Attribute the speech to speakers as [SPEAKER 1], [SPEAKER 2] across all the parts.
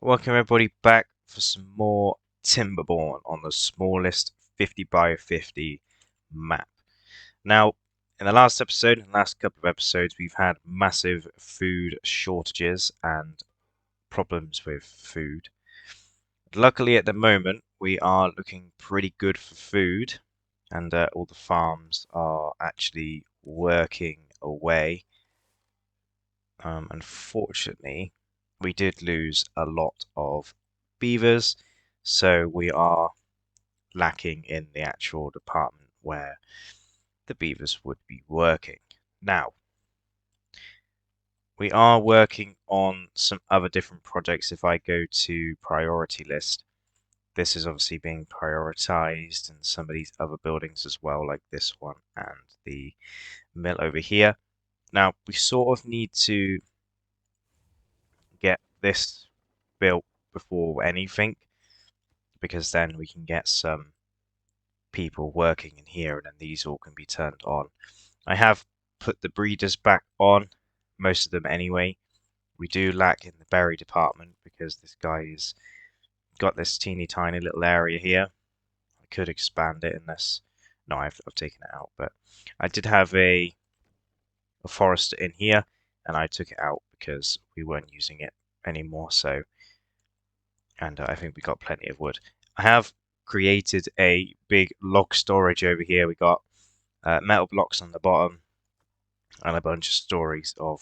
[SPEAKER 1] Welcome everybody back for some more Timberborn on the smallest 50 by 50 map. Now, in the last episode, and last couple of episodes, we've had massive food shortages and problems with food. Luckily, at the moment, we are looking pretty good for food, and all the farms are actually working away. Unfortunately, we did lose a lot of beavers, so we are lacking in the actual department where the beavers would be working. Now, we are working on some other different projects. If I go to priority list, this is obviously being prioritized, and some of these other buildings as well, like this one and the mill over here. Now, we sort of need to get this built before anything, because then we can get some people working in here, and then these all can be turned on. I have put the breeders back on, most of them anyway. We do lack in the berry department because this guy has got this teeny tiny little area here. I could expand it unless... No, I've taken it out, but I did have a forester in here, and I took it out because we weren't using it anymore, so... And I think we got plenty of wood. I have created a big log storage over here. We got metal blocks on the bottom and a bunch of stories of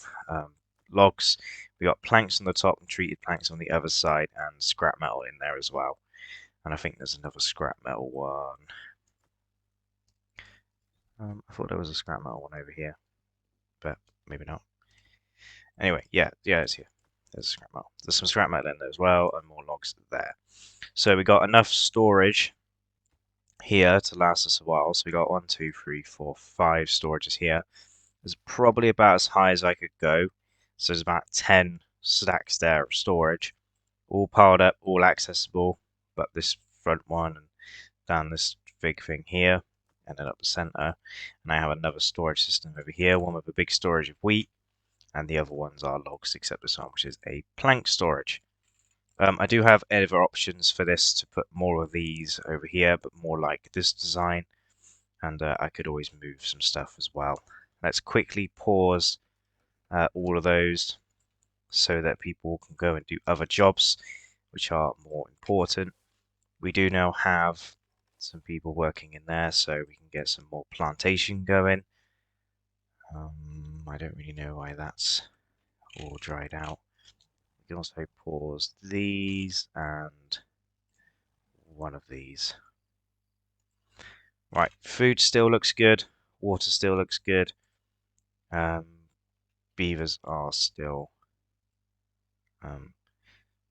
[SPEAKER 1] logs. We got planks on the top and treated planks on the other side, and scrap metal in there as well. And I think there's another scrap metal one. I thought there was a scrap metal one over here, but maybe not. Anyway, yeah, it's here. There's scrap metal. There's some scrap metal in there as well, and more logs there. So we got enough storage here to last us a while. So we got 1, 2, 3, 4, 5 storages here. There's probably about as high as I could go. So there's about 10 stacks there of storage, all piled up, all accessible. But this front one and down this big thing here, and then up the center. And I have another storage system over here, one with a big storage of wheat, and the other ones are logs, except this one, which is a plank storage. I do have other options for this to put more of these over here, but more like this design, and I could always move some stuff as well. Let's quickly pause all of those so that people can go and do other jobs which are more important. We do now have some people working in there, so we can get some more plantation going. I don't really know why that's all dried out. We can also pause these and one of these. Right, food still looks good, water still looks good. Beavers are still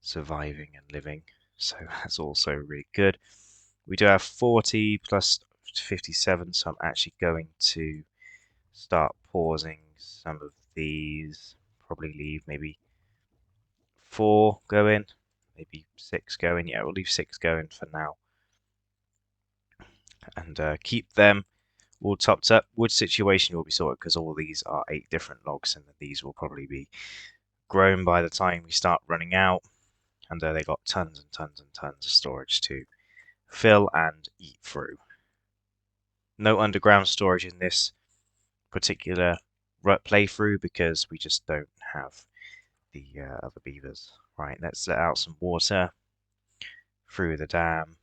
[SPEAKER 1] surviving and living, so that's also really good. We do have 40 plus 57, so I'm actually going to start pausing some of these. Probably leave maybe 4 going, maybe 6 going. Yeah, we'll leave 6 going for now, and keep them all topped up. Wood situation will be sorted because all these are 8 different logs, and these will probably be grown by the time we start running out. And they got tons and tons and tons of storage to fill and eat through. No underground storage in this particular playthrough because we just don't have the other beavers. Right, let's let out some water through the dam.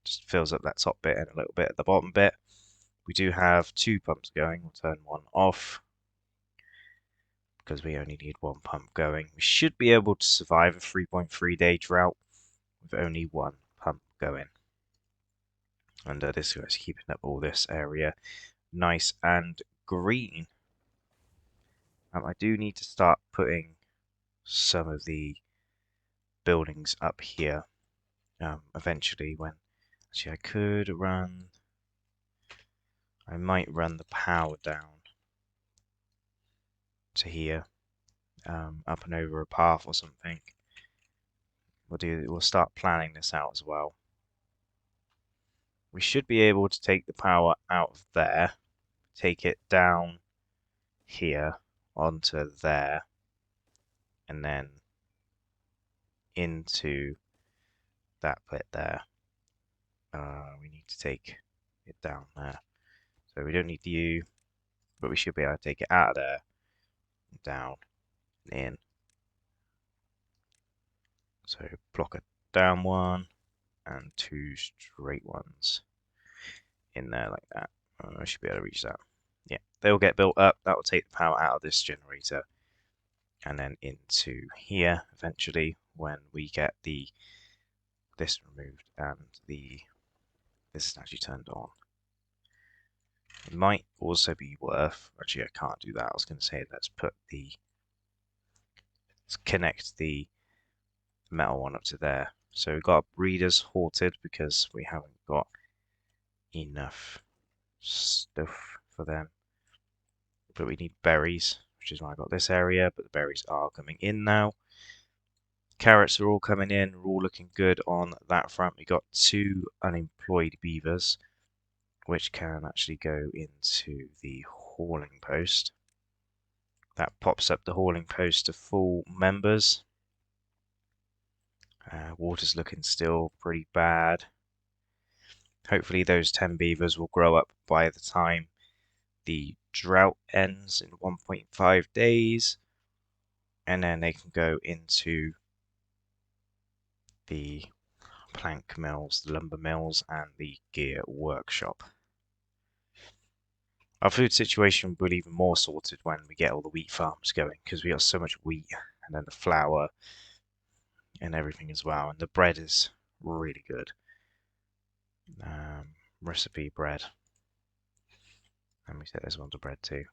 [SPEAKER 1] Just fills up that top bit and a little bit at the bottom bit. We do have 2 pumps going. We'll turn one off because we only need 1 pump going. We should be able to survive a 3.3-day drought with only 1 pump going. And this guy's keeping up all this area nice and green. I do need to start putting some of the buildings up here eventually. When actually I could run, I might run the power down to here, up and over a path or something. We'll start planning this out as well. We should be able to take the power out of there, take it down here onto there, and then into that bit there. We need to take it down there. So we don't need the U, but we should be able to take it out of there, down, and in. So block a down one and two straight ones in there like that. I should be able to reach that. Yeah, they'll get built up. That will take the power out of this generator and then into here eventually when we get this removed and this is actually turned on. It might also be worth, actually I can't do that. I was going to say let's connect the metal one up to there. So we've got breeders halted because we haven't got enough stuff for them. But we need berries, which is why I got this area, but the berries are coming in now. Carrots are all coming in, we're all looking good on that front. We got 2 unemployed beavers, which can actually go into the hauling post. That pops up the hauling post to full members. Water's looking still pretty bad. Hopefully those 10 beavers will grow up by the time the drought ends in 1.5 days. And then they can go into the plank mills, the lumber mills, and the gear workshop. Our food situation will be even more sorted when we get all the wheat farms going, because we got so much wheat, and then the flour, and everything as well. And the bread is really good. Recipe bread. Let me set this one to bread too.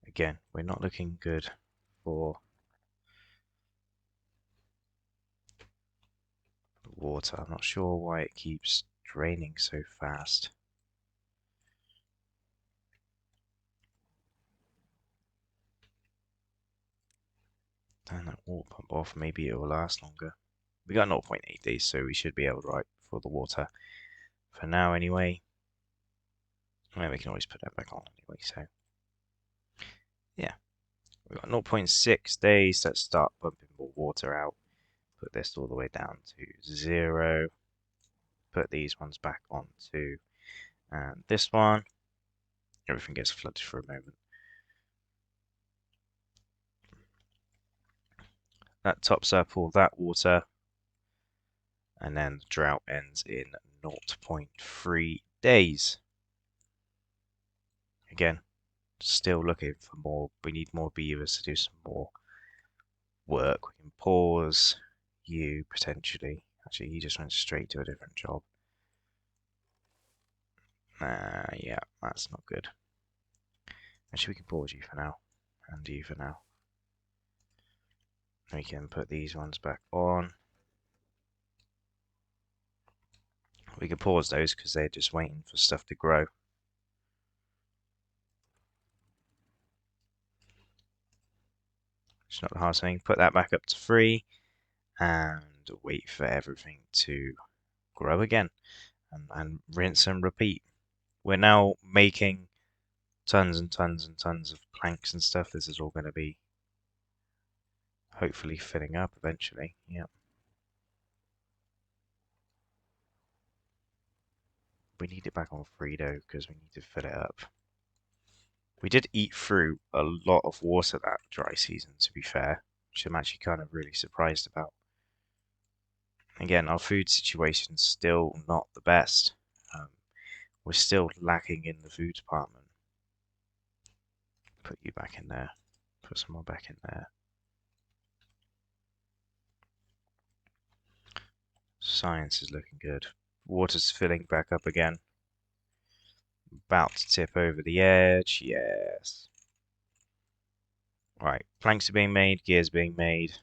[SPEAKER 1] Again, we're not looking good for water. I'm not sure why it keeps draining so fast. Turn that water pump off, maybe it will last longer. We got 0.8 days, so we should be able to write for the water for now anyway. Well, we can always put that back on anyway, so yeah. We've got 0.6 days. Let's start pumping more water out. Put this all the way down to 0. Put these ones back onto and this one. Everything gets flooded for a moment. That tops up all that water. And then the drought ends in 0.3 days. Again, still looking for more. We need more beavers to do some more work. We can pause you potentially. Actually, he just went straight to a different job. Yeah, that's not good. Actually, we can pause you for now, and you for now. We can put these ones back on. We can pause those because they're just waiting for stuff to grow. It's not the hardest thing. Put that back up to 3 and wait for everything to grow again and rinse and repeat. We're now making tons and tons and tons of planks and stuff. This is all going to be hopefully filling up eventually. Yep. We need it back on 3 though because we need to fill it up. We did eat through a lot of water that dry season, to be fair, which I'm actually kind of really surprised about. Again, our food situation's still not the best. We're still lacking in the food department. Put you back in there. Put some more back in there. Science is looking good. Water's filling back up again. About to tip over the edge. Yes. Right, planks are being made, gears being made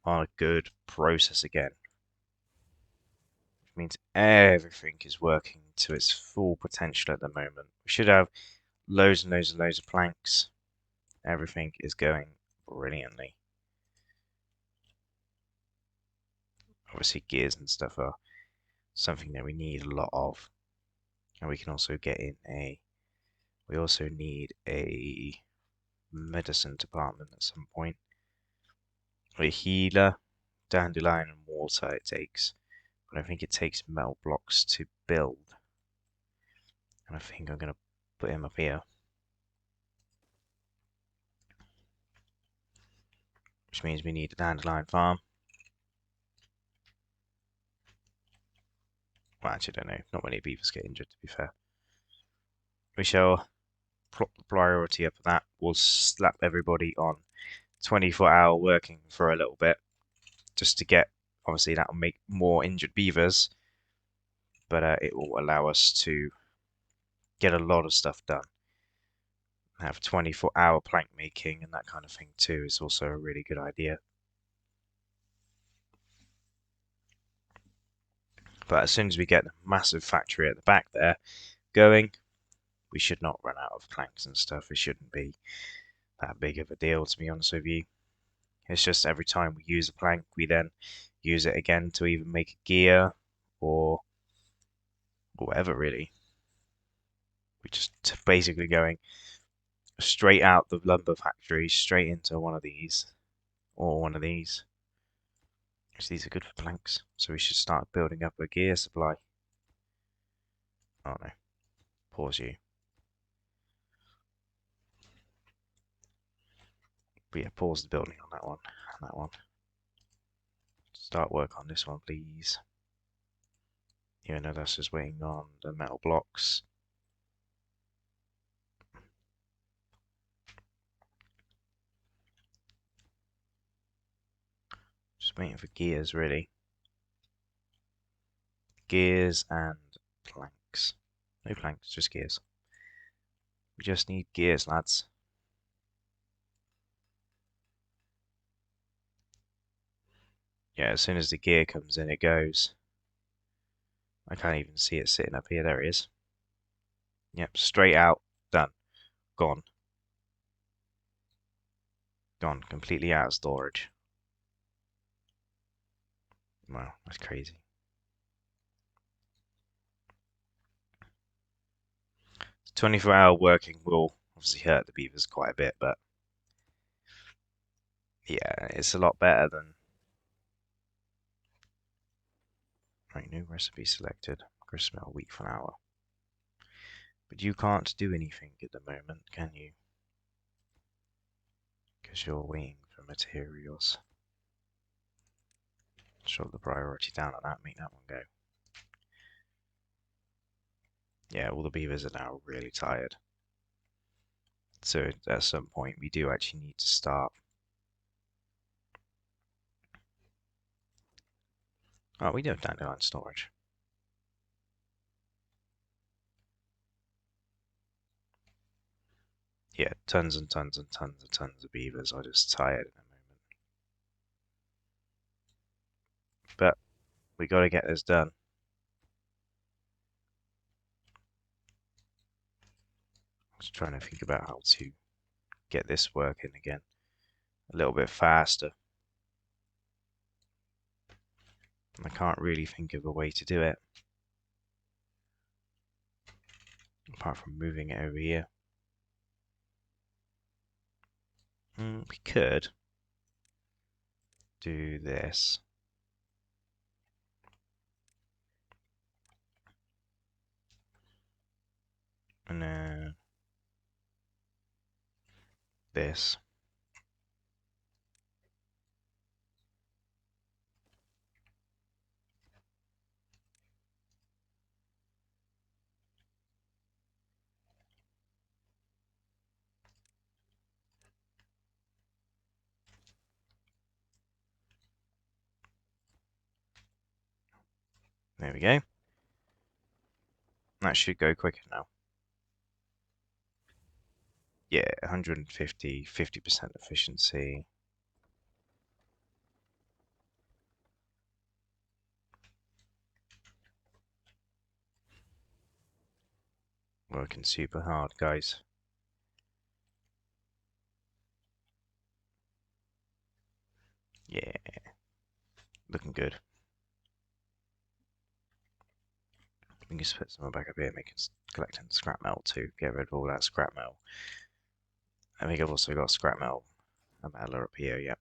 [SPEAKER 1] on a good process again. Which means everything is working to its full potential at the moment. We should have loads and loads and loads of planks. Everything is going brilliantly. Obviously gears and stuff are something that we need a lot of. And we can also get in we also need a medicine department at some point. A healer, dandelion, and water it takes. But I think it takes metal blocks to build. And I think I'm going to put him up here. Which means we need a dandelion farm. Well, actually, I don't know. Not many beavers get injured, to be fair. We shall plot the priority up of that. We'll slap everybody on 24-hour working for a little bit. Just to get, obviously, that will make more injured beavers. But it will allow us to get a lot of stuff done. Have 24-hour plank making and that kind of thing too is also a really good idea. But as soon as we get the massive factory at the back there going, we should not run out of planks and stuff. It shouldn't be that big of a deal, to be honest with you. It's just every time we use a plank, we then use it again to either make a gear or whatever, really. We're just basically going straight out the lumber factory, straight into one of these, or one of these. Because these are good for planks, so we should start building up a gear supply. Oh no, pause you. But yeah, pause the building on that one, and that one. Start work on this one, please. Even though that's just waiting on the metal blocks. Just waiting for gears, really. Gears and planks. No planks, just gears. We just need gears, lads. Yeah, as soon as the gear comes in, it goes. I can't even see it sitting up here. There it is. Yep, straight out. Done. Gone. Gone. Completely out of storage. Wow, that's crazy. 24-hour working will obviously hurt the beavers quite a bit, but yeah, it's a lot better than. Right, new recipe selected. Grist mill wheat flour. But you can't do anything at the moment, can you? Because you're waiting for materials. Shove the priority down on that, make that one go. Yeah, all the beavers are now really tired. So at some point we do actually need to start. Oh, we do have dandelion storage. Yeah, tons and tons and tons and tons of beavers are just tired at the moment. But we got to get this done. I was trying to think about how to get this working again a little bit faster. I can't really think of a way to do it apart from moving it over here. We could do this. And then this. There we go. That should go quicker now. Yeah, 150, 50% efficiency. Working super hard, guys. Yeah, looking good. We can just put some back up here, making collecting scrap metal too. Get rid of all that scrap metal. I think I've also got scrap metal and metal up here, yep.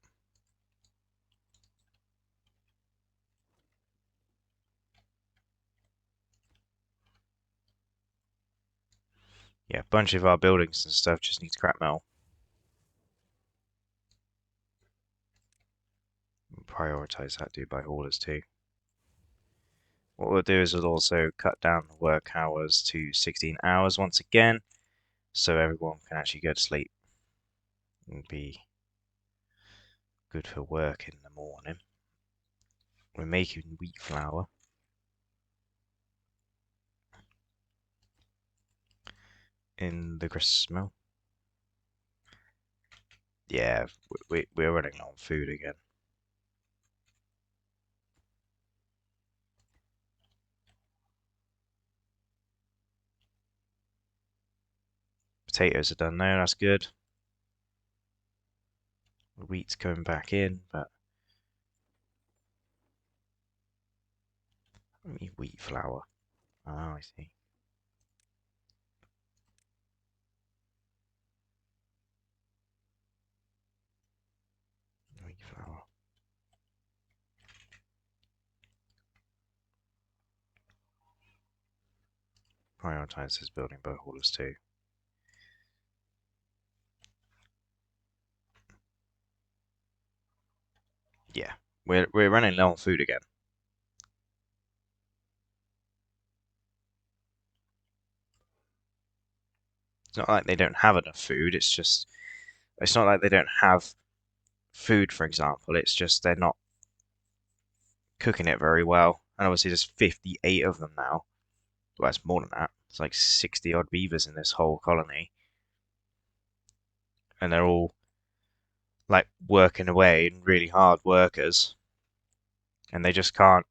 [SPEAKER 1] Yeah, a bunch of our buildings and stuff just need scrap metal. Prioritize that, do by haulers too. What we'll do is we'll also cut down the work hours to 16 hours once again, so everyone can actually go to sleep and be good for work in the morning. We're making wheat flour. In the grist mill. Yeah, we're running low on food again. Potatoes are done now, that's good. The wheat's coming back in, but I need wheat flour. Oh, I see. Wheat flour. Prioritize this building by haulers too. Yeah, we're running low on food again. It's not like they don't have enough food. It's not like they don't have food, for example. It's just they're not cooking it very well. And obviously, there's 58 of them now. Well, it's more than that. It's like 60 odd beavers in this whole colony, and they're all like working away and really hard workers, and they just can't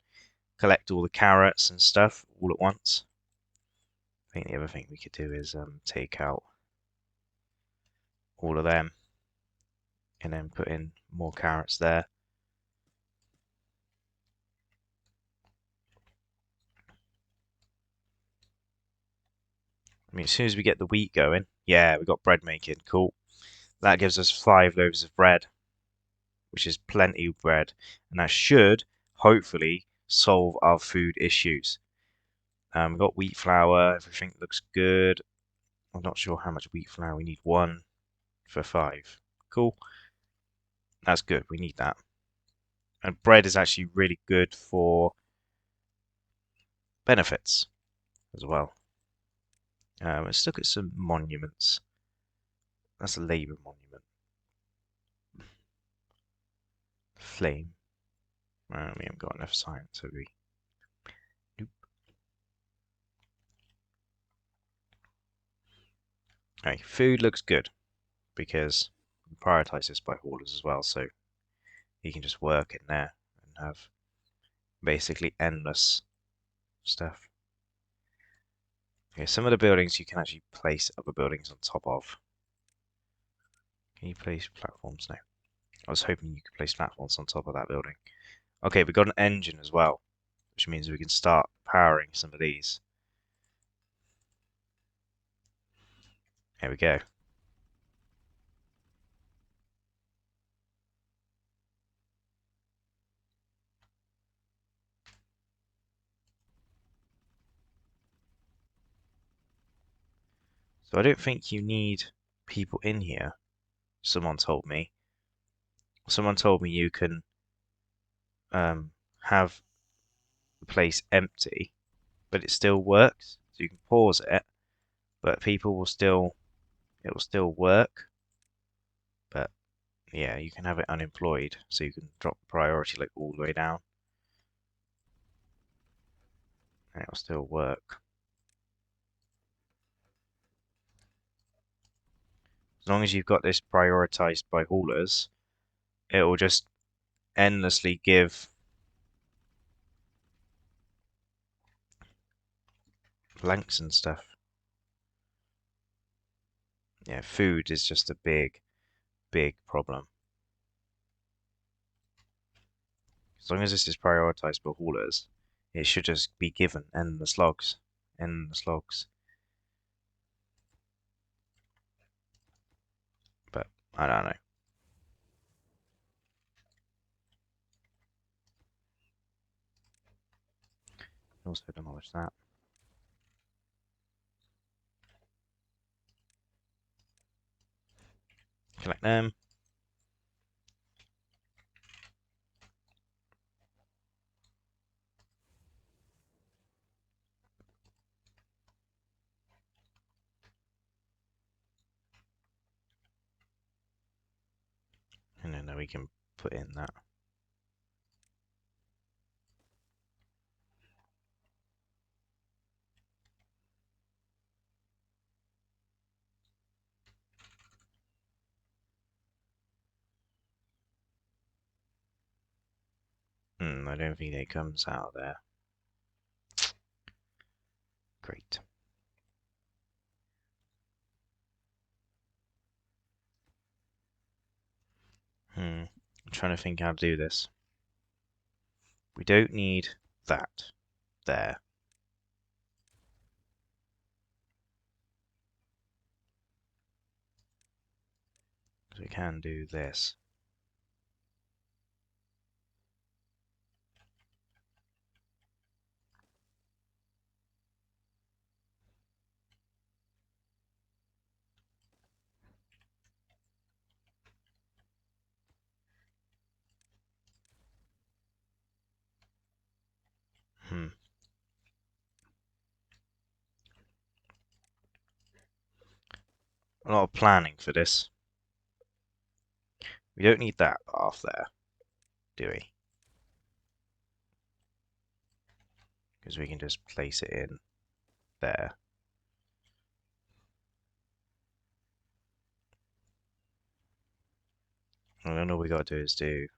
[SPEAKER 1] collect all the carrots and stuff all at once. I think the other thing we could do is take out all of them and then put in more carrots there. I mean, as soon as we get the wheat going, yeah, we got bread making. Cool. That gives us 5 loaves of bread, which is plenty of bread, and that should hopefully solve our food issues. We've got wheat flour. Everything looks good. I'm not sure how much wheat flour we need. 1 for 5. Cool. That's good. We need that. And bread is actually really good for benefits as well. Let's look at some monuments. That's a Labour monument. Flame. We haven't got enough science, have we? Nope. Okay, food looks good because we prioritize this by haulers as well, so you can just work in there and have basically endless stuff. Okay, some of the buildings you can actually place other buildings on top of. Can you place platforms? No. I was hoping you could place platforms on top of that building. Okay, we've got an engine as well, which means we can start powering some of these. There we go. So I don't think you need people in here. Someone told me. Someone told me you can have the place empty, but it still works. So you can pause it, but people will still, it will still work. But yeah, you can have it unemployed, so you can drop the priority like all the way down, and it will still work. As long as you've got this prioritized by haulers, it will just endlessly give blanks and stuff. Yeah, food is just a big, big problem. As long as this is prioritized by haulers, it should just be given endless logs. Endless logs. I don't know. Also demolish that. Collect them. And then we can put in that. I don't think it comes out there. Great. I'm trying to think how to do this. We don't need that there. So we can do this. Hmm. A lot of planning for this. We don't need that path there, do we? Because we can just place it in there. And then all we got to do is do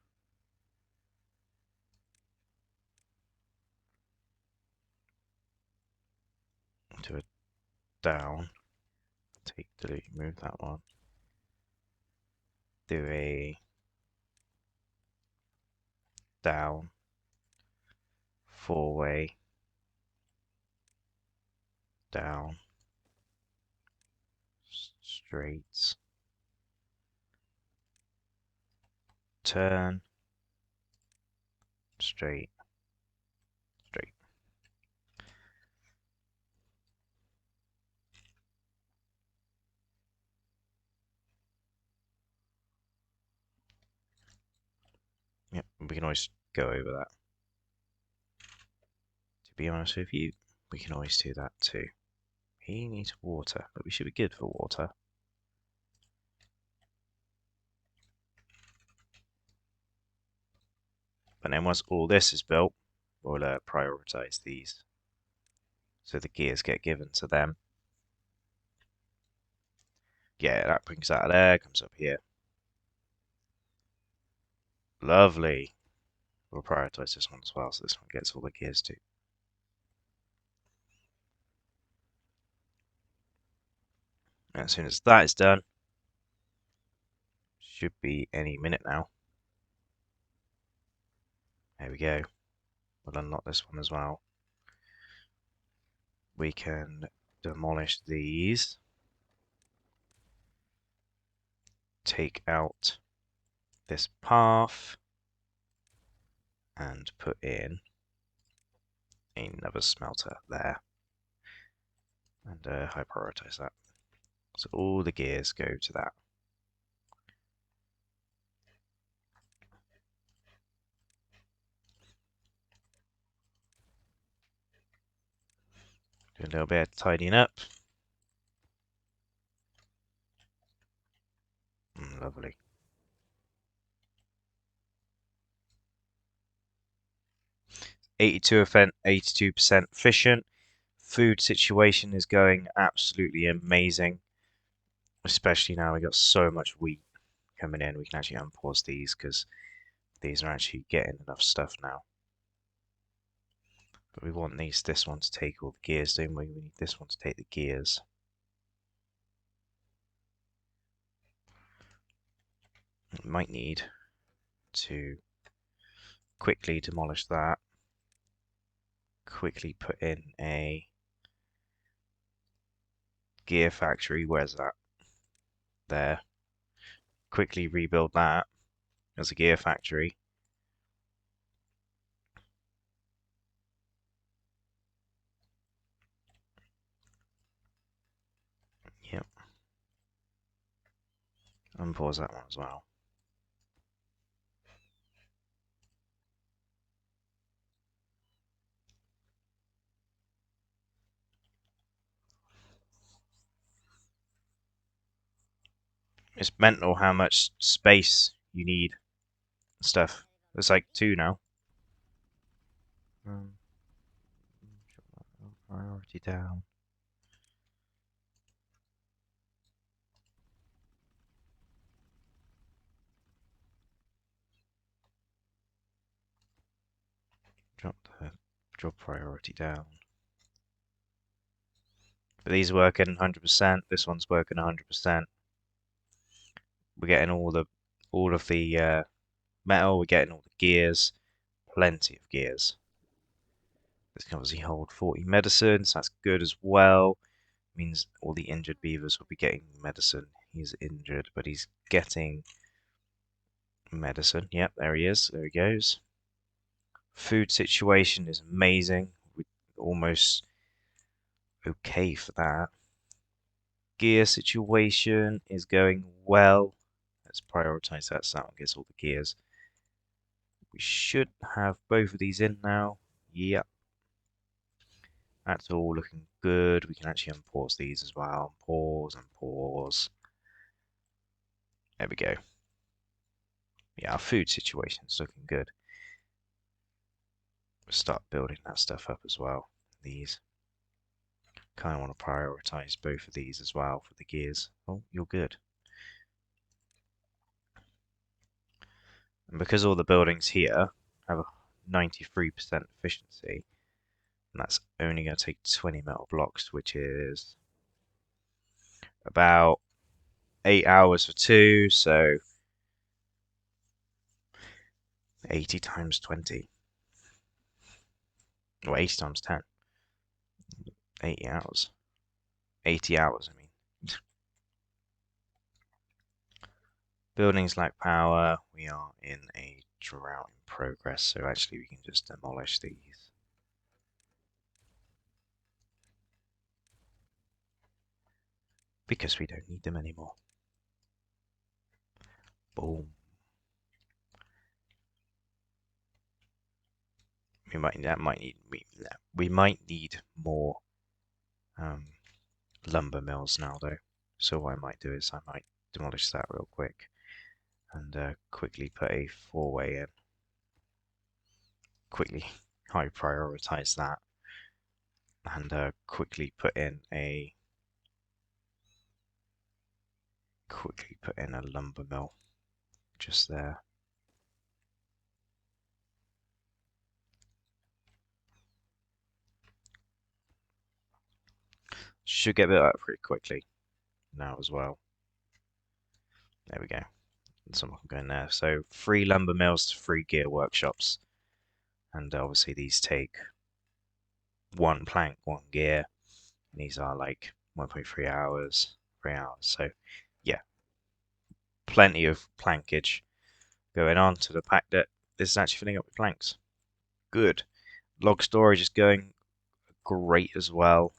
[SPEAKER 1] a down. Delete, move that one. Do a down, four-way, down, straight, turn, straight, straight. Yep, we can always go over that. To be honest with you, we can always do that too. He needs water, but we should be good for water. But then once all this is built, we'll prioritize these. So the gears get given to them. Yeah, that brings that there, comes up here. Lovely. We'll prioritize this one as well, so this one gets all the gears too. And as soon as that is done, should be any minute now. There we go. We'll unlock this one as well. We can demolish these. Take out this path. And put in another smelter there. And high prioritize that. So all the gears go to that. Do a little bit of tidying up. Lovely. %82% efficient. Food situation is going absolutely amazing. Especially now we got so much wheat coming in. We can actually unpause these because these are actually getting enough stuff now. But we want this one to take all the gears, don't we? We need this one to take the gears. It might need to quickly demolish that. Quickly put in a gear factory. Where's that? There. quickly rebuild that as a gear factory. Yep, unpause that one as well. It's mental how much space you need and stuff. It's like 2 now. Um, Priority down. Drop the job priority down. But these are working 100%. This one's working 100%. We're getting all of the metal. We're getting all the gears. Plenty of gears. This can obviously hold 40 medicine, so that's good as well. Means all the injured beavers will be getting medicine. He's injured, but he's getting medicine. Yep, there he is. There he goes. Food situation is amazing. We're almost okay for that. Gear situation is going well. Let's prioritize that so that one gets all the gears. We should have both of these in now. Yep. That's all looking good. We can actually unpause these as well. Pause and pause. There we go. Yeah, our food situation is looking good. We'll start building that stuff up as well. These. Kind of want to prioritize both of these as well for the gears. Oh, you're good. And because all the buildings here have a 93% efficiency, and that's only going to take 20 metal blocks, which is about 8 hours for 2, so 80 times 20. Or 80 times 10. 80 hours. 80 hours, I mean. Buildings lack power. We are in a drought in progress, so actually we can just demolish these. Because we don't need them anymore. Boom. We might need more lumber mills now though. So what I might do is I might demolish that real quick and quickly put a 4-way in. Quickly high prioritize that and quickly put in a lumber mill just there. Should get built up pretty quickly now as well. There we go. And someone can go in there. So 3 lumber mills to 3 gear workshops. And obviously these take 1 plank, 1 gear. And these are like 1.3 hours, 3 hours. So yeah, plenty of plankage going on to the fact that this is actually filling up with planks. Good. Log storage is going great as well.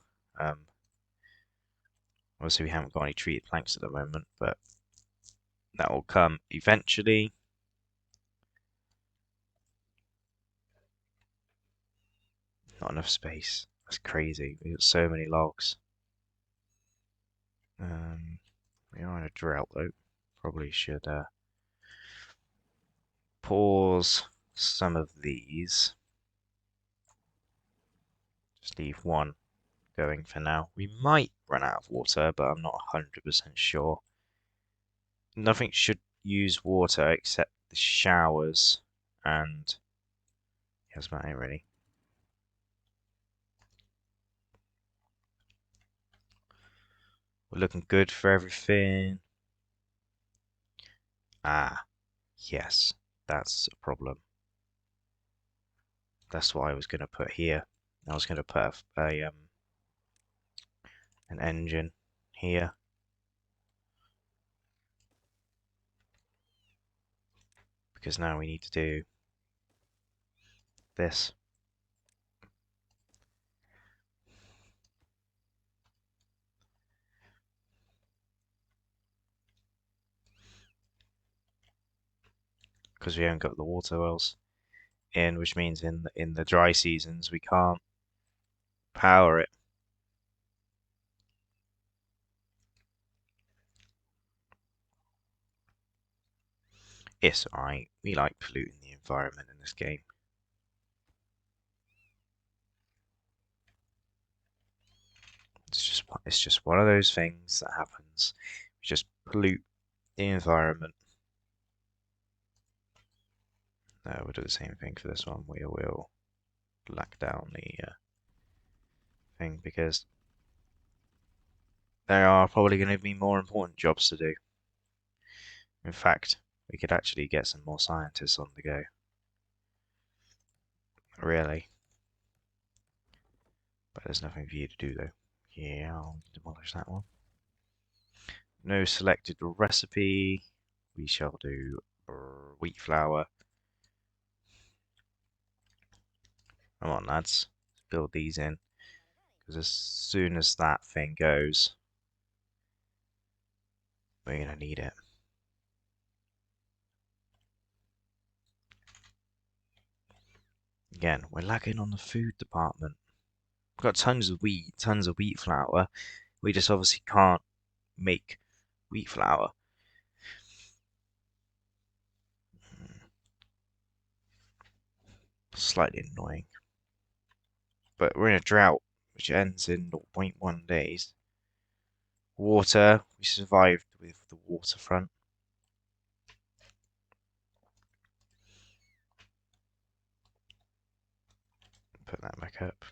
[SPEAKER 1] Obviously we haven't got any treated planks at the moment, but that will come eventually. Not enough space. That's crazy. We've got so many logs. We are in a drought though. Probably should pause some of these. Just leave one going for now. We might run out of water, but I'm not 100% sure. Nothing should use water except the showers and that's about it really. We're looking good for everything. Ah, yes, that's a problem. That's what I was going to put here. I was going to put an engine here. because now we need to do this. Because we haven't got the water wells in, which means in the dry seasons we can't power it. It's alright. We like polluting the environment in this game. It's just one of those things that happens. We just pollute the environment. We'll do the same thing for this one. We will lack down the thing because there are probably going to be more important jobs to do. In fact, we could actually get some more scientists on the go. Really. But there's nothing for you to do though. Yeah, I'll demolish that one. No selected recipe. We shall do wheat flour. Come on, lads. Let's build these in. Because as soon as that thing goes, we're going to need it. Again, we're lagging on the food department. We've got tons of wheat flour. We just obviously can't make wheat flour. Slightly annoying. But we're in a drought, which ends in 0.1 days. Water, we survived with the waterfront. Put that back up.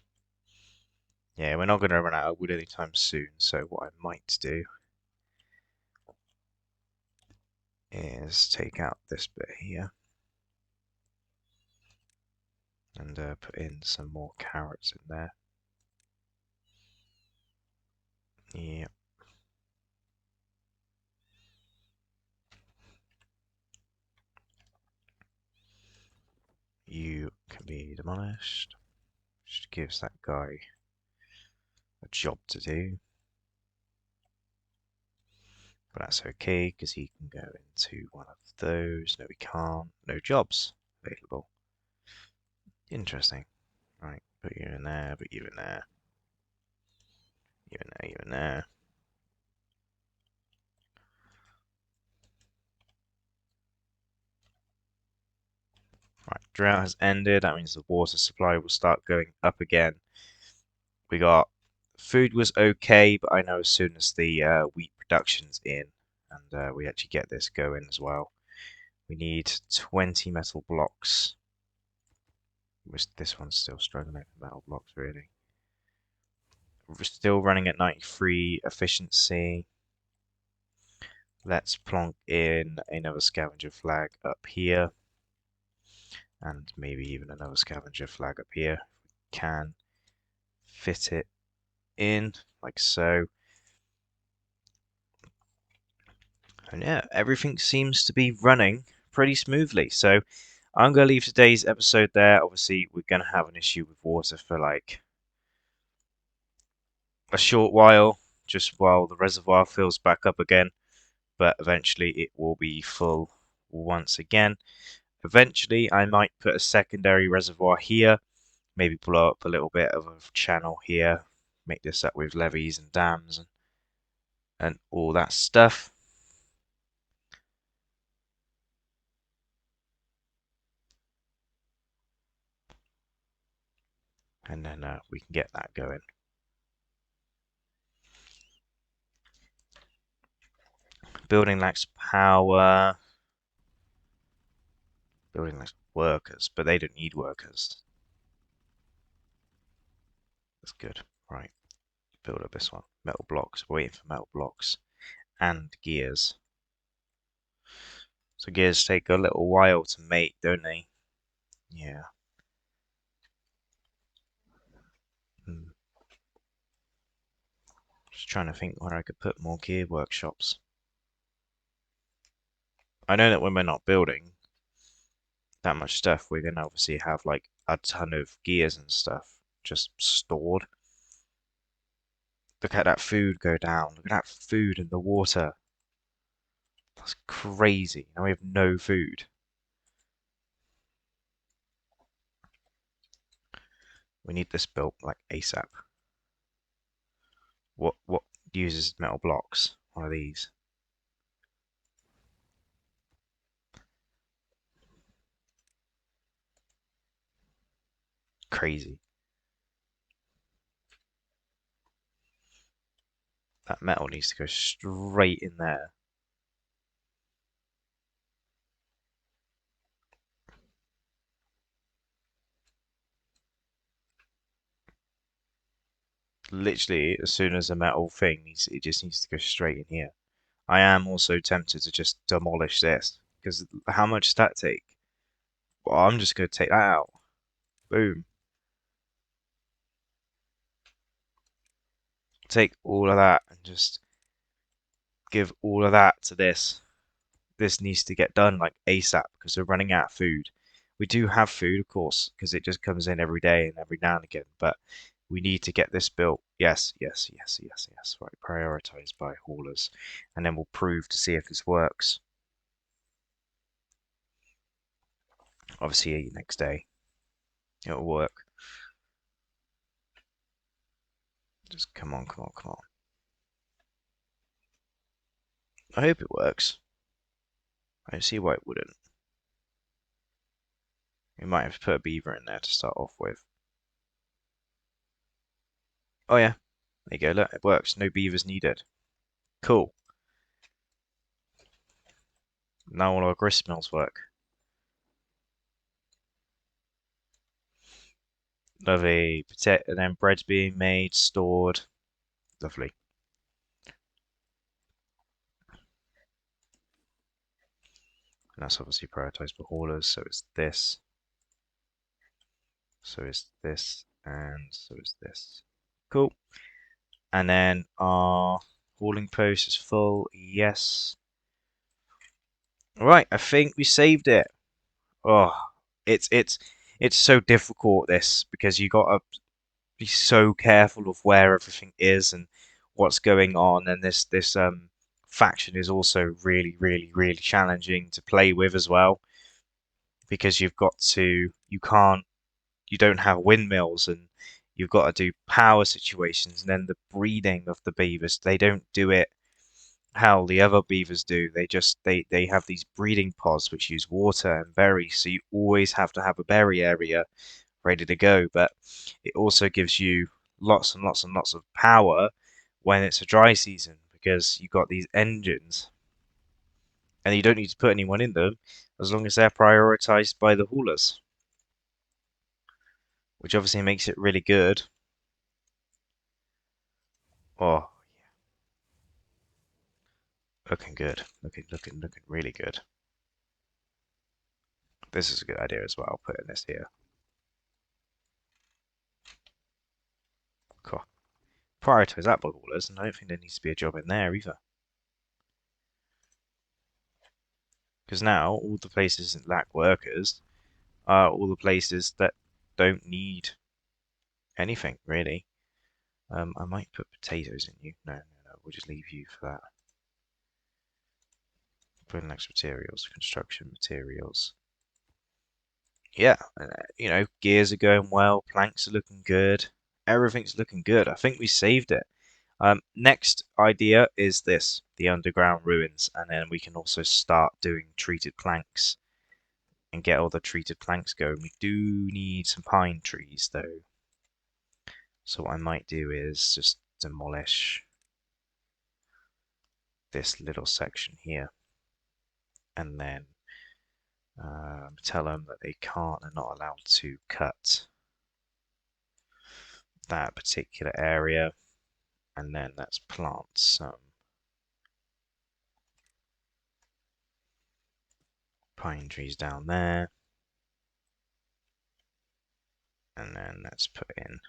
[SPEAKER 1] Yeah, we're not going to run out of wood anytime soon, so what I might do is take out this bit here and put in some more carrots in there. Yeah. You can be demolished, which gives that guy a job to do. But that's okay, because he can go into one of those. No, he can't. No jobs available. Interesting. Right, put you in there, put you in there. You in there, you in there. Right, drought has ended. That means the water supply will start going up again. We got food was okay, but I know as soon as the wheat production's in, and we actually get this going as well, we need 20 metal blocks. This one's still struggling with metal blocks, really. We're still running at 93 efficiency. Let's plonk in another scavenger flag up here. And maybe even another scavenger flag up here. If we can fit it in, like so. And yeah, everything seems to be running pretty smoothly. So I'm going to leave today's episode there. Obviously, we're going to have an issue with water for like a short while, just while the reservoir fills back up again. But eventually it will be full once again. Eventually, I might put a secondary reservoir here, maybe blow up a little bit of a channel here, make this up with levees and dams and all that stuff. And then we can get that going. Building lacks power. Building lacks workers, but they don't need workers. That's good. Right. Build up this one. Metal blocks. We're waiting for metal blocks. And gears. So gears take a little while to make, don't they? Yeah. Hmm. Just trying to think where I could put more gear workshops. I know that when we're not building, that much stuff, we're gonna obviously have like a ton of gears and stuff just stored. Look at that food go down. Look at that food in the water. That's crazy. Now we have no food. We need this built like ASAP. What uses metal blocks? One of these. Crazy. That metal needs to go straight in there. Literally, as soon as a metal thing needs, it just needs to go straight in here. I am also tempted to just demolish this because how much does that take? Well, I'm just going to take that out. Boom. Take all of that and just give all of that to this. This needs to get done like ASAP because we're running out of food. We do have food, of course, because it just comes in every day and every now and again, but we need to get this built. Yes, yes, yes, yes, yes. Right, prioritized by haulers, and then we'll prove to see if this works. Obviously, next day it'll work. Just come on, come on, come on. I hope it works. I don't see why it wouldn't. We might have to put a beaver in there to start off with. Oh yeah, there you go. Look, it works. No beavers needed. Cool. Now all our grist mills work. Lovely. And then bread's being made, stored. Lovely. And that's obviously prioritized for haulers, so it's this, so it's this, and so it's this. Cool. And then our hauling post is full. Yes. Right, I think we saved it. Oh, it's so difficult this because you gotta be so careful of where everything is and what's going on, and this faction is also really challenging to play with as well because you don't have windmills and you've got to do power situations, and then the breeding of the beavers, they don't do it how the other beavers do. They have these breeding pods which use water and berries, so you always have to have a berry area ready to go, but it also gives you lots and lots and lots of power when it's a dry season because you've got these engines and you don't need to put anyone in them as long as they're prioritized by the haulers, which obviously makes it really good. Oh, looking good. Looking really good. This is a good idea as well, putting this here. Cool. Prioritize that by haulers, and I don't think there needs to be a job in there either. Because now all the places that lack workers are all the places that don't need anything really. I might put potatoes in you. No. We'll just leave you for that. Put in next materials, construction materials. Yeah, gears are going well. Planks are looking good. Everything's looking good. I think we saved it. Next idea is this, the underground ruins, and then we can also start doing treated planks and get all the treated planks going. We do need some pine trees though. So what I might do is just demolish this little section here and then tell them that they're not allowed to cut that particular area, and then let's plant some pine trees down there, and then let's put in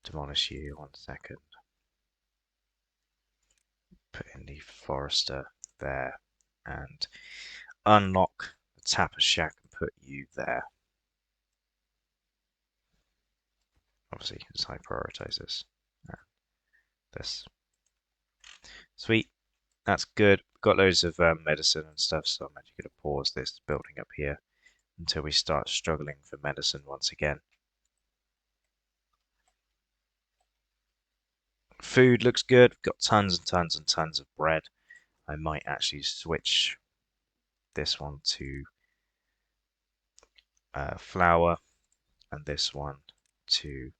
[SPEAKER 1] demolish you 1 second, put in the forester there, and unlock tap a shack and put you there. Obviously, as I prioritize this. This. Sweet. That's good. Got loads of medicine and stuff, so I'm actually going to pause this building up here until we start struggling for medicine once again. Food looks good. Got tons and tons and tons of bread. I might actually switch this one to flour and this one to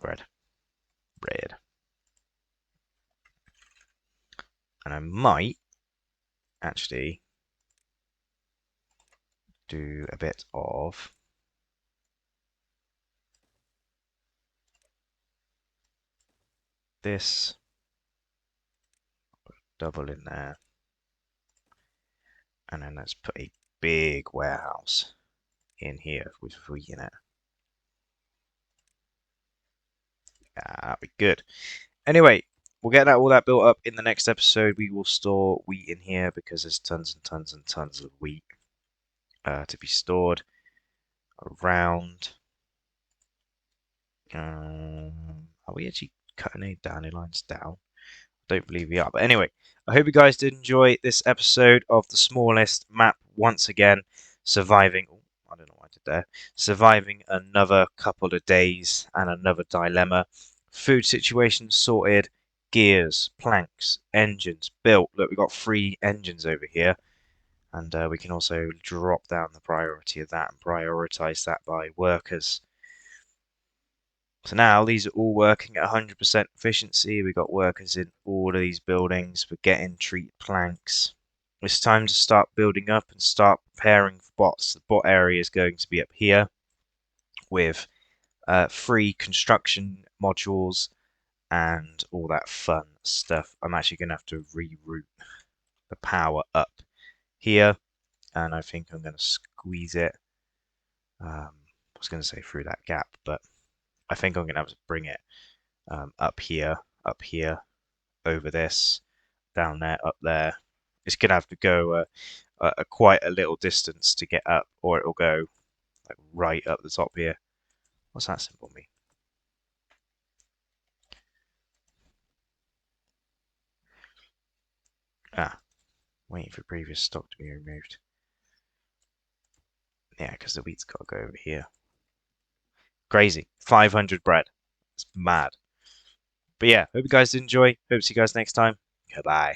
[SPEAKER 1] bread. And I might actually do a bit of this, double in there, and then let's put a big warehouse in here with wheat in it. That'd be good. Anyway, we'll get all that built up in the next episode. We will store wheat in here because there's tons and tons and tons of wheat to be stored around. Are we actually cutting any dandelions down? I don't believe we are. But anyway, I hope you guys did enjoy this episode of the smallest map once again. Surviving. Oh, I don't know what I did there. Surviving another couple of days and another dilemma. Food situation sorted. Gears, planks, engines built. Look, we've got 3 engines over here. And we can also drop down the priority of that and prioritize that by workers. So now these are all working at 100% efficiency. We've got workers in all of these buildings. We're getting treat planks. It's time to start building up and start preparing for bots. The bot area is going to be up here with free construction modules and all that fun stuff. I'm actually going to have to reroute the power up here, and I think I'm going to squeeze it. I was going to say through that gap, but I think I'm going to have to bring it up here, over this, down there, up there. It's going to have to go quite a little distance to get up, or it'll go like right up the top here. What's that symbol mean? Waiting for previous stock to be removed. Yeah, because the wheat's got to go over here. Crazy. 500 bread. It's mad. But yeah, hope you guys did enjoy. Hope to see you guys next time. Goodbye.